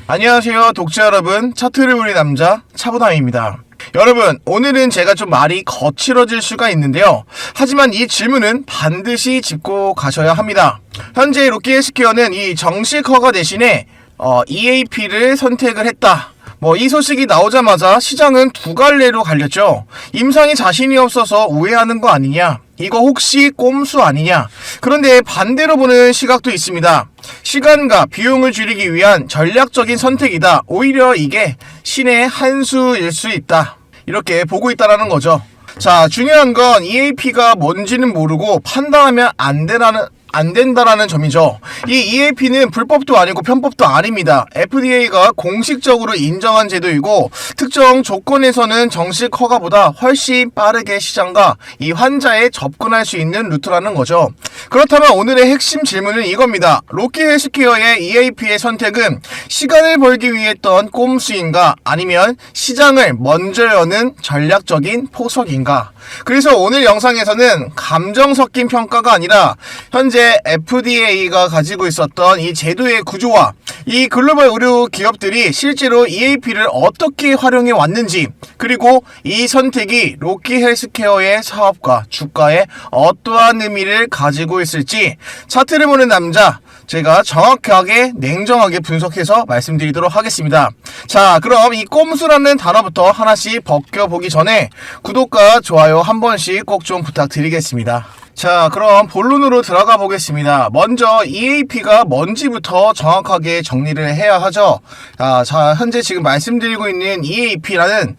안녕하세요 독자 여러분, 차트를 보는 남자 차부담입니다. 여러분, 오늘은 제가 좀 말이 거칠어질 수가 있는데요, 하지만 이 질문은 반드시 짚고 가셔야 합니다. 현재 로키 헬스케어는 이 정식 허가 대신에 EAP를 선택을 했다. 이 소식이 나오자마자 시장은 두 갈래로 갈렸죠. 임상에 자신이 없어서 우회하는 거 아니냐, 이거 혹시 꼼수 아니냐. 그런데 반대로 보는 시각도 있습니다. 시간과 비용을 줄이기 위한 전략적인 선택이다, 오히려 이게 신의 한 수일 수 있다, 이렇게 보고 있다는 거죠. 자, 중요한 건 EAP가 뭔지는 모르고 판단하면 안 된다라는 점이죠. 이 EAP는 불법도 아니고 편법도 아닙니다. FDA가 공식적으로 인정한 제도이고, 특정 조건에서는 정식 허가보다 훨씬 빠르게 시장과 이 환자에 접근할 수 있는 루트라는 거죠. 그렇다면 오늘의 핵심 질문은 이겁니다. 로키 헬스케어의 EAP의 선택은 시간을 벌기 위해 했던 꼼수인가, 아니면 시장을 먼저 여는 전략적인 포석인가? 그래서 오늘 영상에서는 감정 섞인 평가가 아니라 현재 FDA가 가지고 있었던 이 제도의 구조와 이 글로벌 의료 기업들이 실제로 EAP를 어떻게 활용해 왔는지, 그리고 이 선택이 로키 헬스케어의 사업과 주가에 어떠한 의미를 가지고 있을지 차트를 보는 남자, 제가 정확하게 냉정하게 분석해서 말씀드리도록 하겠습니다. 자, 그럼 이 꼼수라는 단어부터 하나씩 벗겨보기 전에 구독과 좋아요 한 번씩 꼭 좀 부탁드리겠습니다. 자, 그럼 본론으로 들어가 보겠습니다. 먼저 EAP가 뭔지부터 정확하게 정리를 해야 하죠. 자, 현재 지금 말씀드리고 있는 EAP라는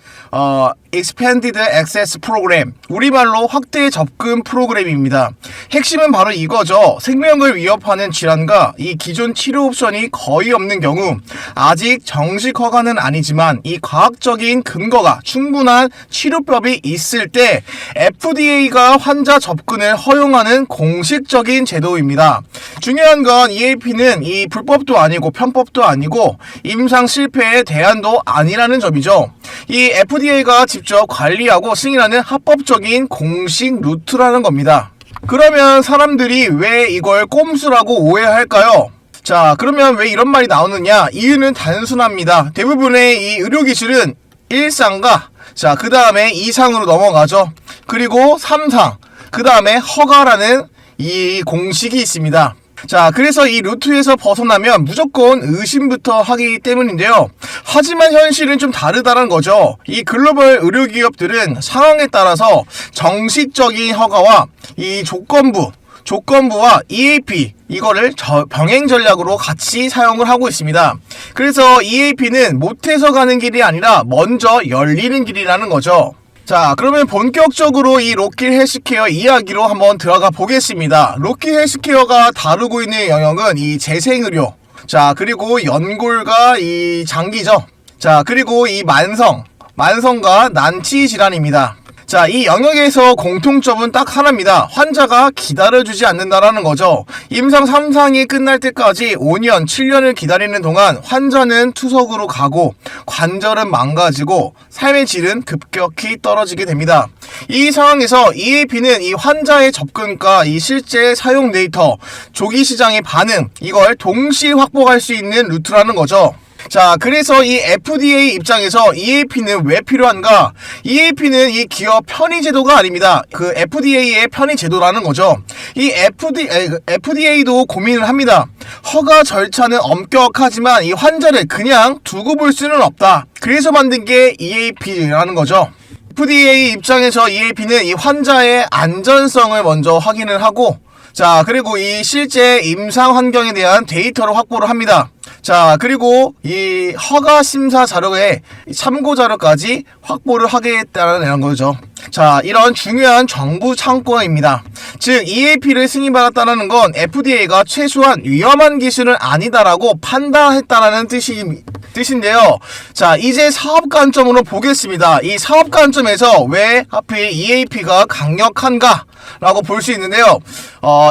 Expanded Access Program, 우리말로 확대 접근 프로그램입니다. 핵심은 바로 이거죠. 생명을 위협하는 질환과 이 기존 치료 옵션이 거의 없는 경우, 아직 정식 허가는 아니지만 이 과학적인 근거가 충분한 치료법이 있을 때 FDA가 환자 접근을 허용하는 공식적인 제도입니다. 중요한 건 EAP는 이 불법도 아니고 편법도 아니고 임상 실패의 대안도 아니라는 점이죠. 이 FDA가 직접 관리하고 승인하는 합법적인 공식 루트라는 겁니다. 그러면 사람들이 왜 이걸 꼼수라고 오해할까요? 자, 그러면 왜 이런 말이 나오느냐? 이유는 단순합니다. 대부분의 이 의료기술은 1상과 그 다음에 2상으로 넘어가죠. 그리고 3상, 그 다음에 허가라는 이 공식이 있습니다. 자, 그래서 이 루트에서 벗어나면 무조건 의심부터 하기 때문인데요. 하지만 현실은 좀 다르다는 거죠. 이 글로벌 의료기업들은 상황에 따라서 정식적인 허가와 이 조건부와 EAP, 이거를 병행 전략으로 같이 사용을 하고 있습니다. 그래서 EAP는 못해서 가는 길이 아니라 먼저 열리는 길이라는 거죠. 자, 그러면 본격적으로 이 로키 헬스케어 이야기로 한번 들어가 보겠습니다. 로키 헬스케어가 다루고 있는 영역은 이 재생의료, 자, 그리고 연골과 이 장기죠. 자, 그리고 이 만성과 난치 질환입니다. 자, 이 영역에서 공통점은 딱 하나입니다. 환자가 기다려주지 않는다라는 거죠. 임상 3상이 끝날 때까지 5년, 7년을 기다리는 동안 환자는 투석으로 가고 관절은 망가지고 삶의 질은 급격히 떨어지게 됩니다. 이 상황에서 EAP는 이 환자의 접근과 이 실제 사용 데이터, 조기 시장의 반응, 이걸 동시에 확보할 수 있는 루트라는 거죠. 자, 그래서 이 FDA 입장에서 EAP는 왜 필요한가? EAP는 이 기업 편의 제도가 아닙니다. 그 FDA의 편의 제도라는 거죠. 이 FDA도 고민을 합니다. 허가 절차는 엄격하지만 이 환자를 그냥 두고 볼 수는 없다. 그래서 만든 게 EAP라는 거죠. FDA 입장에서 EAP는 이 환자의 안전성을 먼저 확인을 하고, 자, 그리고 이 실제 임상 환경에 대한 데이터를 확보를 합니다. 자, 그리고 이 허가 심사 자료에 참고 자료까지 확보를 하겠다는 거죠. 자, 이런 중요한 정부 창구입니다. 즉, EAP를 승인받았다는 건 FDA가 최소한 위험한 기술은 아니다라고 판단했다는 뜻인데요. 자, 이제 사업 관점으로 보겠습니다. 이 사업 관점에서 왜 하필 EAP가 강력한가? 라고 볼 수 있는데요.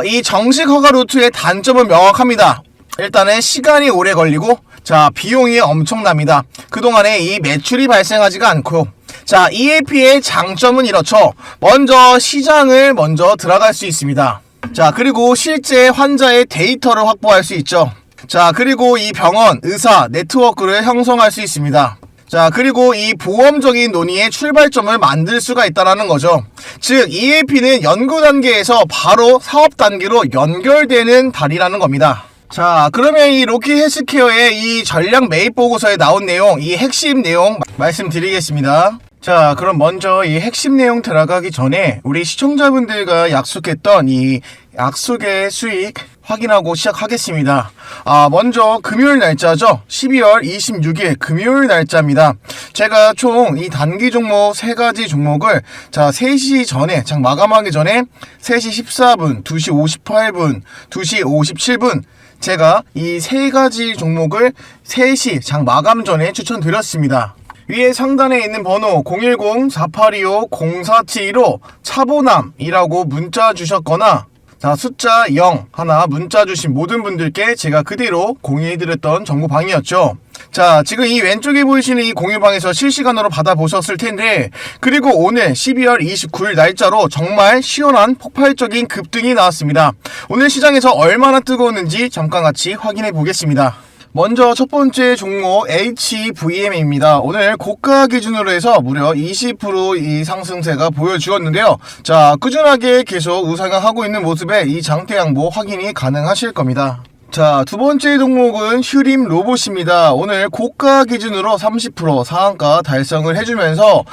이 정식 허가 루트의 단점은 명확합니다. 일단은 시간이 오래 걸리고, 자, 비용이 엄청납니다. 그동안에 이 매출이 발생하지가 않고, 자, EAP의 장점은 이렇죠. 먼저 시장을 먼저 들어갈 수 있습니다. 자, 그리고 실제 환자의 데이터를 확보할 수 있죠. 자, 그리고 이 병원, 의사, 네트워크를 형성할 수 있습니다. 자, 그리고 이 보험적인 논의의 출발점을 만들 수가 있다는 거죠. 즉, EAP는 연구 단계에서 바로 사업 단계로 연결되는 달이라는 겁니다. 자, 그러면 이 로키 헬스케어의 이 전략 매입 보고서에 나온 내용, 이 핵심 내용 말씀드리겠습니다. 자, 그럼 먼저 이 핵심 내용 들어가기 전에 우리 시청자분들과 약속했던 이 약속의 수익 확인하고 시작하겠습니다. 먼저 금요일 날짜죠. 12월 26일 금요일 날짜입니다. 제가 총 이 단기 종목 3가지 종목을 3시 전에 장 마감하기 전에 3시 14분, 2시 58분, 2시 57분 제가 이 3가지 종목을 3시 장 마감 전에 추천드렸습니다. 위에 상단에 있는 번호 010-4825-0472로 차보남이라고 문자 주셨거나 숫자 0 하나 문자 주신 모든 분들께 제가 그대로 공유해드렸던 정보방이었죠. 자, 지금 이 왼쪽에 보이시는 이 공유방에서 실시간으로 받아보셨을 텐데, 그리고 오늘 12월 29일 날짜로 정말 시원한 폭발적인 급등이 나왔습니다. 오늘 시장에서 얼마나 뜨거웠는지 잠깐 같이 확인해 보겠습니다. 먼저 첫 번째 종목 HVM입니다. 오늘 고가 기준으로 해서 무려 20% 이 상승세가 보여주었는데요. 자, 꾸준하게 계속 우상향하고 있는 모습에 이 장대 양보 확인이 가능하실 겁니다. 자, 두 번째 종목은 휴림 로봇입니다. 오늘 고가 기준으로 30% 상한가 달성을 해주면서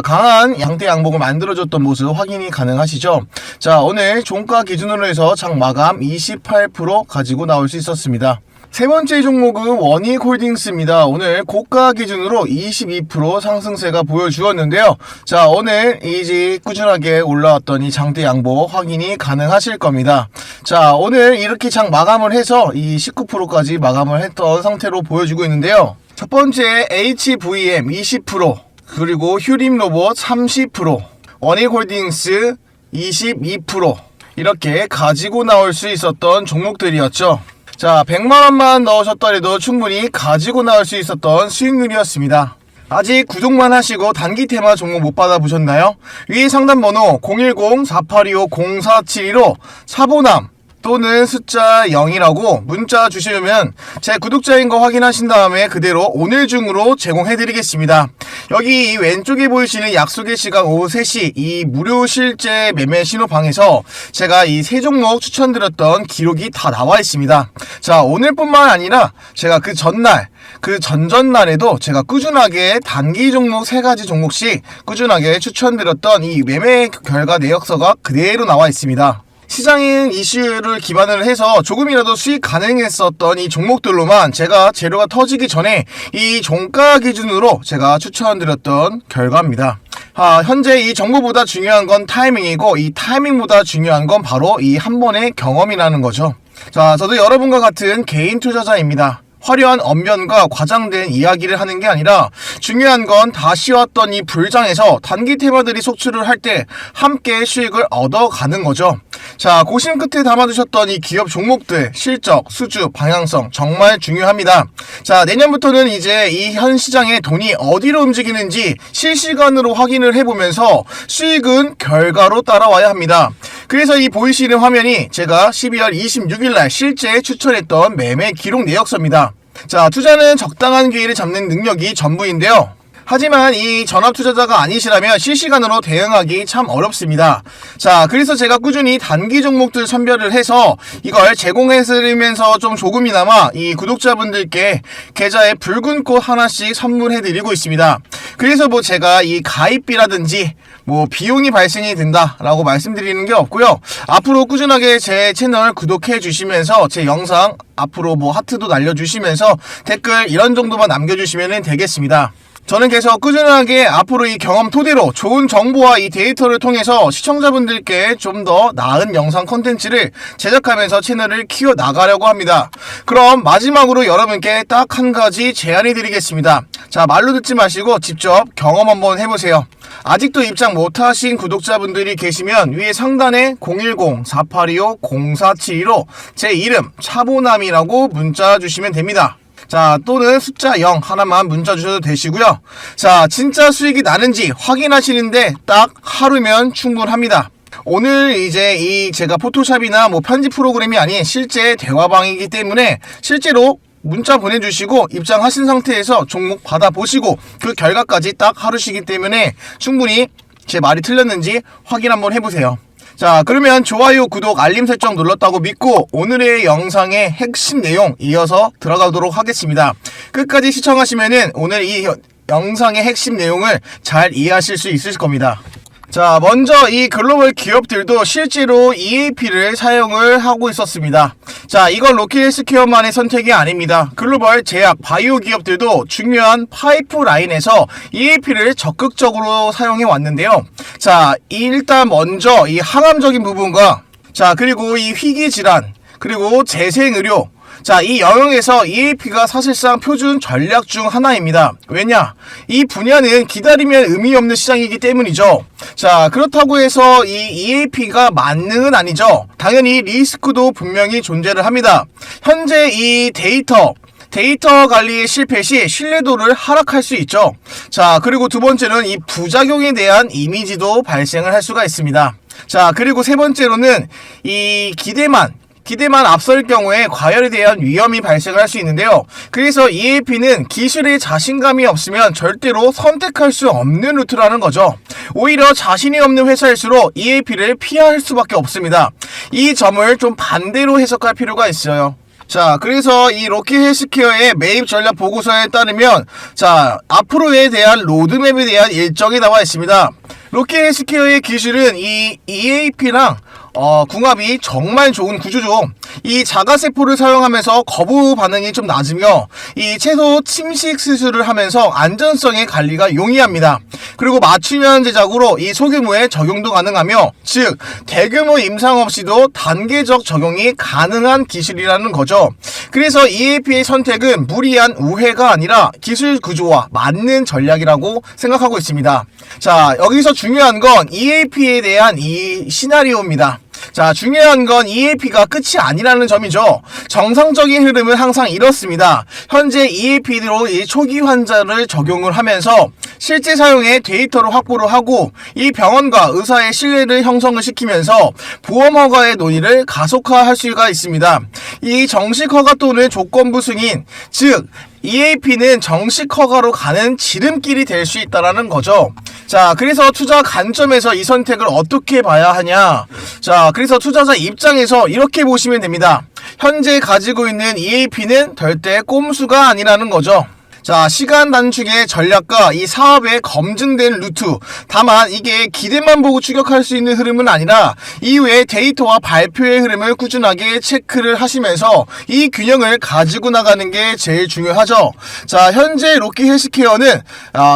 강한 양대 양봉을 만들어줬던 모습 확인이 가능하시죠. 자, 오늘 종가 기준으로 해서 장 마감 28% 가지고 나올 수 있었습니다. 세 번째 종목은 원익홀딩스입니다. 오늘 고가 기준으로 22% 상승세가 보여주었는데요. 자, 오늘 이제 꾸준하게 올라왔던 이 장대 양보 확인이 가능하실 겁니다. 자, 오늘 이렇게 장 마감을 해서 이 19%까지 마감을 했던 상태로 보여주고 있는데요. 첫 번째 HVM 20%, 그리고 휴림로봇 30%, 원익홀딩스 22% 이렇게 가지고 나올 수 있었던 종목들이었죠. 자, 100만원만 넣으셨더라도 충분히 가지고 나올 수 있었던 수익률이었습니다. 아직 구독만 하시고 단기 테마 종목 못 받아보셨나요? 위 상단 번호 010-4825-0472로 사보남 또는 숫자 0이라고 문자 주시면 제 구독자인 거 확인하신 다음에 그대로 오늘 중으로 제공해드리겠습니다. 여기 이 왼쪽에 보이시는 약속의 시간 오후 3시 이 무료 실제 매매 신호방에서 제가 이 세 종목 추천드렸던 기록이 다 나와 있습니다. 자, 오늘뿐만 아니라 제가 그 전날 그 전전날에도 제가 꾸준하게 단기 종목 3가지 종목씩 꾸준하게 추천드렸던 이 매매 결과 내역서가 그대로 나와 있습니다. 시장인 이슈를 기반으로 해서 조금이라도 수익 가능했었던 이 종목들로만 제가 재료가 터지기 전에 이 종가 기준으로 제가 추천드렸던 결과입니다. 현재 이 정보보다 중요한 건 타이밍이고 이 타이밍보다 중요한 건 바로 이 한 번의 경험이라는 거죠. 자, 저도 여러분과 같은 개인 투자자입니다. 화려한 언변과 과장된 이야기를 하는 게 아니라 중요한 건 다시 왔던 이 불장에서 단기 테마들이 속출을 할 때 함께 수익을 얻어가는 거죠. 자, 고심 끝에 담아두셨던 이 기업 종목들 실적, 수주, 방향성 정말 중요합니다. 자, 내년부터는 이제 이 현 시장의 돈이 어디로 움직이는지 실시간으로 확인을 해보면서 수익은 결과로 따라와야 합니다. 그래서 이 보이시는 화면이 제가 12월 26일날 실제 추천했던 매매 기록 내역서입니다. 자, 투자는 적당한 기회를 잡는 능력이 전부인데요. 하지만 이 전업 투자자가 아니시라면 실시간으로 대응하기 참 어렵습니다. 자, 그래서 제가 꾸준히 단기 종목들 선별을 해서 이걸 제공해드리면서 좀 조금이나마 이 구독자분들께 계좌에 붉은 꽃 하나씩 선물해드리고 있습니다. 그래서 뭐 제가 이 가입비라든지 뭐 비용이 발생이 된다라고 말씀드리는 게 없고요. 앞으로 꾸준하게 제 채널 구독해 주시면서 제 영상 앞으로 뭐 하트도 날려주시면서 댓글 이런 정도만 남겨주시면 되겠습니다. 저는 계속 꾸준하게 앞으로 이 경험 토대로 좋은 정보와 이 데이터를 통해서 시청자분들께 좀 더 나은 영상 콘텐츠를 제작하면서 채널을 키워나가려고 합니다. 그럼 마지막으로 여러분께 딱 한 가지 제안해 드리겠습니다. 자, 말로 듣지 마시고 직접 경험 한번 해보세요. 아직도 입장 못하신 구독자분들이 계시면 위에 상단에 010-4825-0472로 제 이름 차보남이라고 문자 주시면 됩니다. 자, 또는 숫자 0 하나만 문자 주셔도 되시고요. 자, 진짜 수익이 나는지 확인하시는데 딱 하루면 충분합니다. 오늘 이제 이 제가 포토샵이나 뭐 편집 프로그램이 아닌 실제 대화방이기 때문에 실제로 문자 보내주시고 입장하신 상태에서 종목 받아보시고 그 결과까지 딱 하루시기 때문에 충분히 제 말이 틀렸는지 확인 한번 해보세요. 자, 그러면 좋아요, 구독, 알림 설정 눌렀다고 믿고 오늘의 영상의 핵심 내용 이어서 들어가도록 하겠습니다. 끝까지 시청하시면은 오늘 이 영상의 핵심 내용을 잘 이해하실 수 있을 겁니다. 자, 먼저 이 글로벌 기업들도 실제로 EAP를 사용을 하고 있었습니다. 자, 이건 로킷헬스케어만의 선택이 아닙니다. 글로벌 제약, 바이오 기업들도 중요한 파이프라인에서 EAP를 적극적으로 사용해 왔는데요. 자, 일단 먼저 이 항암적인 부분과 자, 그리고 이 희귀질환, 그리고 재생의료, 자, 이 영역에서 EAP가 사실상 표준 전략 중 하나입니다. 왜냐? 이 분야는 기다리면 의미 없는 시장이기 때문이죠. 자, 그렇다고 해서 이 EAP가 만능은 아니죠. 당연히 리스크도 분명히 존재를 합니다. 현재 이 데이터 관리의 실패 시 신뢰도를 하락할 수 있죠. 자, 그리고 두 번째는 이 부작용에 대한 이미지도 발생을 할 수가 있습니다. 자, 그리고 세 번째로는 이 기대만 앞설 경우에 과열에 대한 위험이 발생할 수 있는데요. 그래서 EAP는 기술에 자신감이 없으면 절대로 선택할 수 없는 루트라는 거죠. 오히려 자신이 없는 회사일수록 EAP를 피할 수밖에 없습니다. 이 점을 좀 반대로 해석할 필요가 있어요. 자, 그래서 이 로킷헬스케어의 매입 전략 보고서에 따르면 자, 앞으로에 대한 로드맵에 대한 일정이 나와 있습니다. 로킷헬스케어의 기술은 이 EAP랑 궁합이 정말 좋은 구조죠. 이 자가세포를 사용하면서 거부 반응이 좀 낮으며 이 채소 침식 수술을 하면서 안전성의 관리가 용이합니다. 그리고 맞춤형 제작으로 이 소규모의 적용도 가능하며 즉 대규모 임상 없이도 단계적 적용이 가능한 기술이라는 거죠. 그래서 EAP의 선택은 무리한 우회가 아니라 기술 구조와 맞는 전략이라고 생각하고 있습니다. 자, 여기서 중요한 건 EAP에 대한 이 시나리오입니다. 자, 중요한 건 EAP가 끝이 아니라는 점이죠. 정상적인 흐름은 항상 이렇습니다. 현재 EAP로 이 초기 환자를 적용을 하면서 실제 사용의 데이터를 확보를 하고 이 병원과 의사의 신뢰를 형성을 시키면서 보험 허가의 논의를 가속화할 수가 있습니다. 이 정식 허가 또는 조건부 승인, 즉 EAP는 정식 허가로 가는 지름길이 될 수 있다는 거죠. 자, 그래서 투자 관점에서 이 선택을 어떻게 봐야 하냐. 자, 그래서 투자자 입장에서 이렇게 보시면 됩니다. 현재 가지고 있는 EAP는 절대 꼼수가 아니라는 거죠. 자, 시간 단축의 전략과 이 사업의 검증된 루트, 다만 이게 기대만 보고 추격할 수 있는 흐름은 아니라 이후에 데이터와 발표의 흐름을 꾸준하게 체크를 하시면서 이 균형을 가지고 나가는 게 제일 중요하죠. 자, 현재 로킷헬스케어는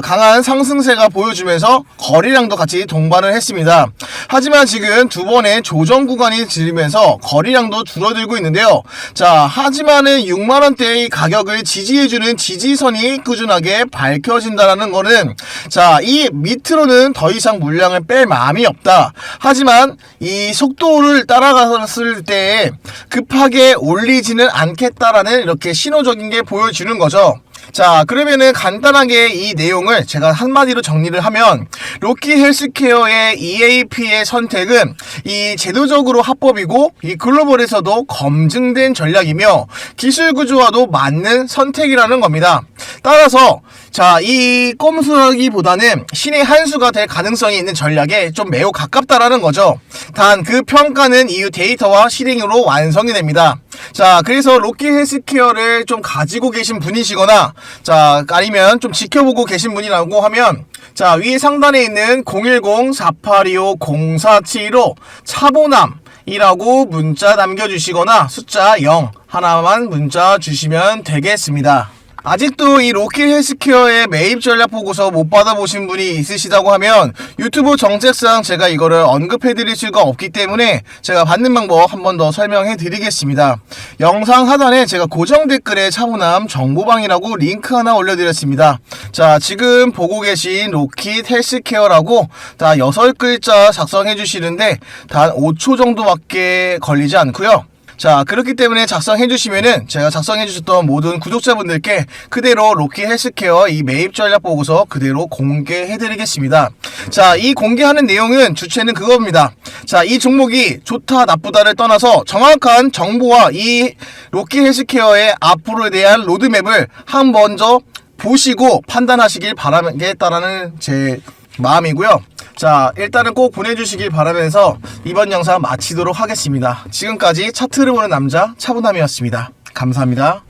강한 상승세가 보여주면서 거래량도 같이 동반을 했습니다. 하지만 지금 두 번의 조정 구간이 지르면서 거래량도 줄어들고 있는데요. 자, 하지만은 6만원대의 가격을 지지해주는 지지선이 꾸준하게 밝혀진다는 거는 자, 이 밑으로는 더 이상 물량을 뺄 마음이 없다. 하지만 이 속도를 따라갔을 때 급하게 올리지는 않겠다라는 이렇게 신호적인 게 보여주는 거죠. 자, 그러면은 간단하게 이 내용을 제가 한마디로 정리를 하면 로킷헬스케어의 EAP의 선택은 이 제도적으로 합법이고 이 글로벌에서도 검증된 전략이며 기술 구조와도 맞는 선택이라는 겁니다. 따라서 자, 이 꼼수라기보다는 신의 한 수가 될 가능성이 있는 전략에 좀 매우 가깝다라는 거죠. 단 그 평가는 이후 데이터와 실행으로 완성이 됩니다. 자, 그래서 로킷헬스케어를 좀 가지고 계신 분이시거나 자, 아니면 좀 지켜보고 계신 분이라고 하면 자, 위에 상단에 있는 010-4825-0475 차보남이라고 문자 남겨주시거나 숫자 0 하나만 문자 주시면 되겠습니다. 아직도 이 로킷헬스케어의 매입 전략 보고서 못 받아보신 분이 있으시다고 하면 유튜브 정책상 제가 이거를 언급해드릴 수가 없기 때문에 제가 받는 방법 한 번 더 설명해 드리겠습니다. 영상 하단에 제가 고정 댓글에 차보남 정보방이라고 링크 하나 올려드렸습니다. 자, 지금 보고 계신 로킷헬스케어라고 다 6글자 작성해 주시는데 단 5초 정도밖에 걸리지 않고요. 자, 그렇기 때문에 작성해 주시면은 제가 작성해 주셨던 모든 구독자분들께 그대로 로키 헬스케어 이 매입 전략 보고서 그대로 공개해 드리겠습니다. 자, 이 공개하는 내용은 주체는 그겁니다. 자, 이 종목이 좋다 나쁘다를 떠나서 정확한 정보와 이 로키 헬스케어의 앞으로에 대한 로드맵을 한 먼저 보시고 판단하시길 바라겠다라는 제 마음이고요. 자, 일단은 꼭 보내주시길 바라면서 이번 영상 마치도록 하겠습니다. 지금까지 차트를 보는 남자 차분함이었습니다. 감사합니다.